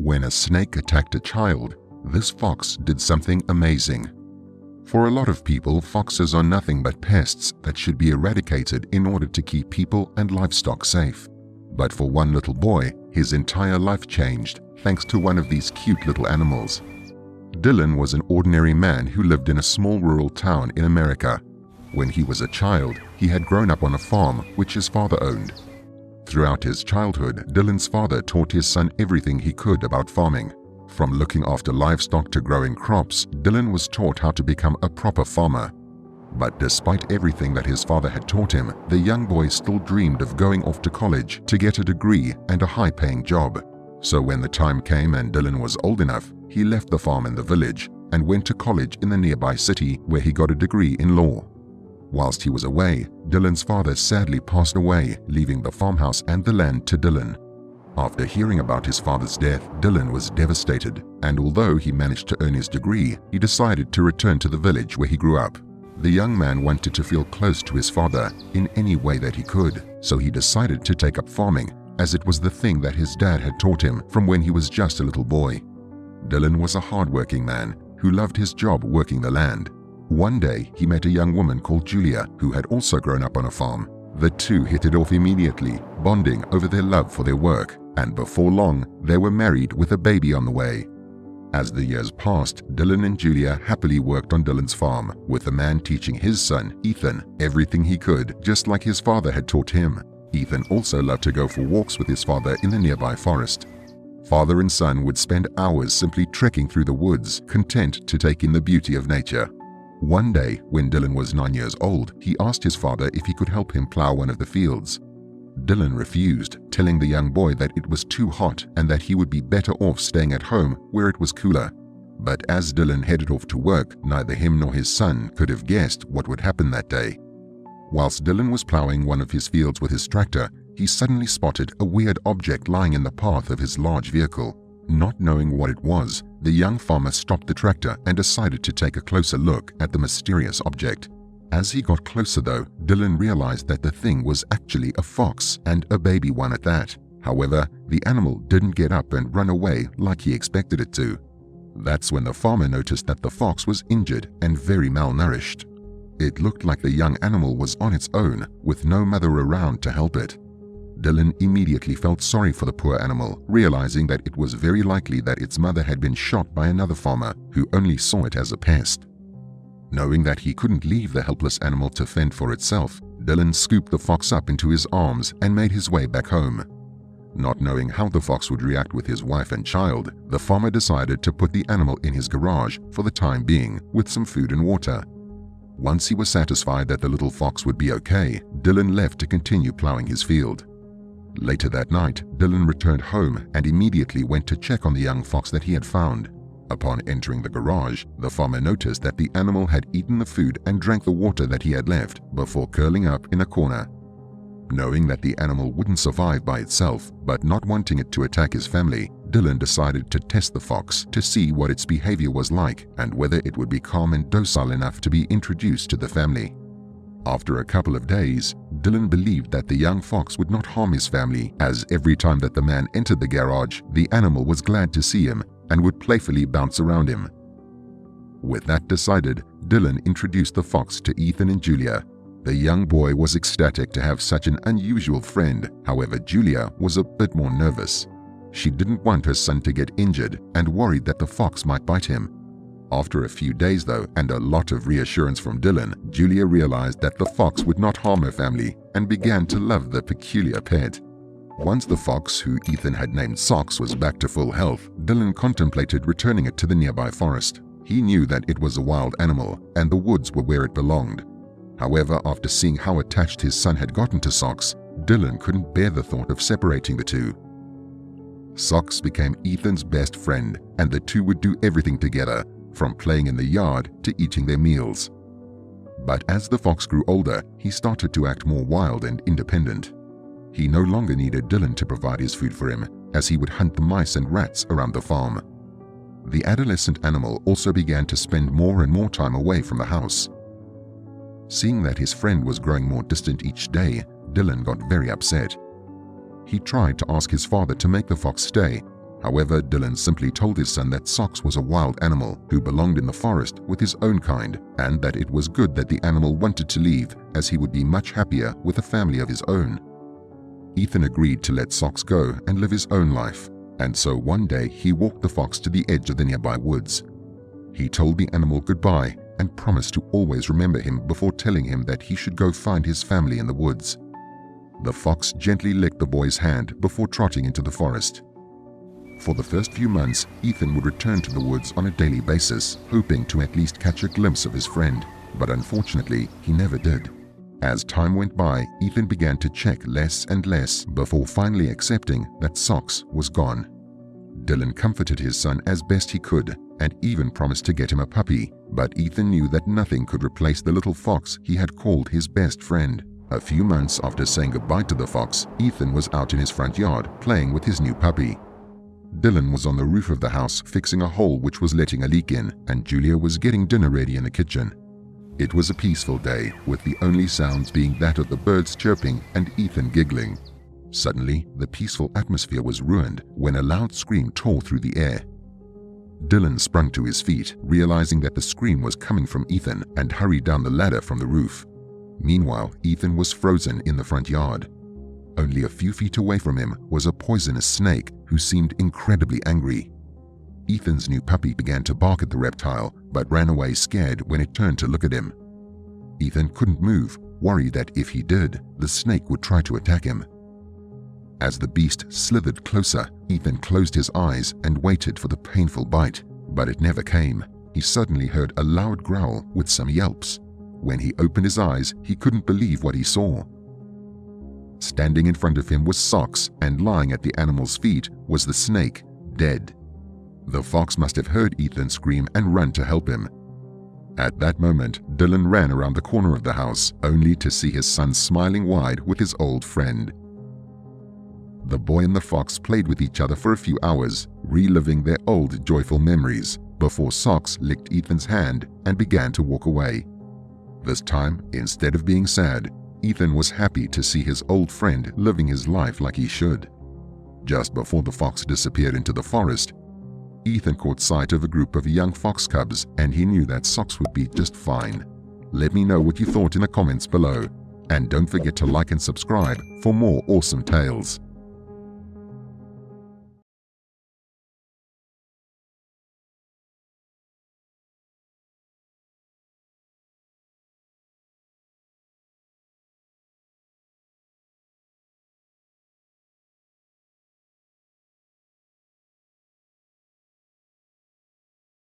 When a snake attacked a child, this fox did something amazing. For a lot of people, foxes are nothing but pests that should be eradicated in order to keep people and livestock safe. But for one little boy, his entire life changed thanks to one of these cute little animals. Dylan was an ordinary man who lived in a small rural town in America. When he was a child, he had grown up on a farm which his father owned. Throughout his childhood, Dylan's father taught his son everything he could about farming. From looking after livestock to growing crops, Dylan was taught how to become a proper farmer. But despite everything that his father had taught him, the young boy still dreamed of going off to college to get a degree and a high-paying job. So when the time came and Dylan was old enough, he left the farm in the village and went to college in the nearby city where he got a degree in law. Whilst he was away, Dylan's father sadly passed away, leaving the farmhouse and the land to Dylan. After hearing about his father's death, Dylan was devastated, and although he managed to earn his degree, he decided to return to the village where he grew up. The young man wanted to feel close to his father in any way that he could, so he decided to take up farming, as it was the thing that his dad had taught him from when he was just a little boy. Dylan was a hard-working man who loved his job working the land. One day, he met a young woman called Julia, who had also grown up on a farm. The two hit it off immediately, bonding over their love for their work, and before long, they were married with a baby on the way. As the years passed, Dylan and Julia happily worked on Dylan's farm, with the man teaching his son, Ethan, everything he could, just like his father had taught him. Ethan also loved to go for walks with his father in the nearby forest. Father and son would spend hours simply trekking through the woods, content to take in the beauty of nature. One day, when Dylan was 9 years old, he asked his father if he could help him plow one of the fields. Dylan refused, telling the young boy that it was too hot and that he would be better off staying at home where it was cooler. But as Dylan headed off to work, neither him nor his son could have guessed what would happen that day. Whilst Dylan was plowing one of his fields with his tractor, he suddenly spotted a weird object lying in the path of his large vehicle. Not knowing what it was, the young farmer stopped the tractor and decided to take a closer look at the mysterious object. As he got closer though, Dylan realized that the thing was actually a fox, and a baby one at that. However, the animal didn't get up and run away like he expected it to. That's when the farmer noticed that the fox was injured and very malnourished. It looked like the young animal was on its own, with no mother around to help it. Dylan immediately felt sorry for the poor animal, realizing that it was very likely that its mother had been shot by another farmer who only saw it as a pest. Knowing that he couldn't leave the helpless animal to fend for itself, Dylan scooped the fox up into his arms and made his way back home. Not knowing how the fox would react with his wife and child, the farmer decided to put the animal in his garage for the time being with some food and water. Once he was satisfied that the little fox would be okay, Dylan left to continue plowing his field. Later that night, Dylan returned home and immediately went to check on the young fox that he had found. Upon entering the garage, the farmer noticed that the animal had eaten the food and drank the water that he had left before curling up in a corner. Knowing that the animal wouldn't survive by itself, but not wanting it to attack his family, Dylan decided to test the fox to see what its behavior was like and whether it would be calm and docile enough to be introduced to the family. After a couple of days, Dylan believed that the young fox would not harm his family, as every time that the man entered the garage, the animal was glad to see him and would playfully bounce around him. With that decided, Dylan introduced the fox to Ethan and Julia. The young boy was ecstatic to have such an unusual friend. However, Julia was a bit more nervous. She didn't want her son to get injured and worried that the fox might bite him. After a few days though, and a lot of reassurance from Dylan, Julia realized that the fox would not harm her family and began to love the peculiar pet. Once the fox, who Ethan had named Socks, was back to full health, Dylan contemplated returning it to the nearby forest. He knew that it was a wild animal and the woods were where it belonged. However, after seeing how attached his son had gotten to Socks, Dylan couldn't bear the thought of separating the two. Socks became Ethan's best friend, and the two would do everything together, from playing in the yard to eating their meals. But as the fox grew older, he started to act more wild and independent. He no longer needed Dylan to provide his food for him, as he would hunt the mice and rats around the farm. The adolescent animal also began to spend more and more time away from the house. Seeing that his friend was growing more distant each day, Dylan got very upset. He tried to ask his father to make the fox stay, However, Dylan simply told his son that Socks was a wild animal who belonged in the forest with his own kind, and that it was good that the animal wanted to leave, as he would be much happier with a family of his own. Ethan agreed to let Socks go and live his own life, and so one day he walked the fox to the edge of the nearby woods. He told the animal goodbye and promised to always remember him before telling him that he should go find his family in the woods. The fox gently licked the boy's hand before trotting into the forest. For the first few months, Ethan would return to the woods on a daily basis, hoping to at least catch a glimpse of his friend, but unfortunately, he never did. As time went by, Ethan began to check less and less before finally accepting that Socks was gone. Dylan comforted his son as best he could and even promised to get him a puppy, but Ethan knew that nothing could replace the little fox he had called his best friend. A few months after saying goodbye to the fox, Ethan was out in his front yard playing with his new puppy. Dylan was on the roof of the house fixing a hole which was letting a leak in, and Julia was getting dinner ready in the kitchen. It was a peaceful day, with the only sounds being that of the birds chirping and Ethan giggling. Suddenly, the peaceful atmosphere was ruined when a loud scream tore through the air. Dylan sprung to his feet, realizing that the scream was coming from Ethan, and hurried down the ladder from the roof. Meanwhile, Ethan was frozen in the front yard. Only a few feet away from him was a poisonous snake who seemed incredibly angry. Ethan's new puppy began to bark at the reptile, but ran away scared when it turned to look at him. Ethan couldn't move, worried that if he did, the snake would try to attack him. As the beast slithered closer, Ethan closed his eyes and waited for the painful bite, but it never came. He suddenly heard a loud growl with some yelps. When he opened his eyes, he couldn't believe what he saw. Standing in front of him was Socks, and lying at the animal's feet was the snake, dead. The fox must have heard Ethan scream and run to help him. At that moment, Dylan ran around the corner of the house, only to see his son smiling wide with his old friend. The boy and the fox played with each other for a few hours, reliving their old joyful memories, before Socks licked Ethan's hand and began to walk away. This time, instead of being sad, Ethan was happy to see his old friend living his life like he should. Just before the fox disappeared into the forest, Ethan caught sight of a group of young fox cubs, and he knew that Socks would be just fine. Let me know what you thought in the comments below, and don't forget to like and subscribe for more awesome tales.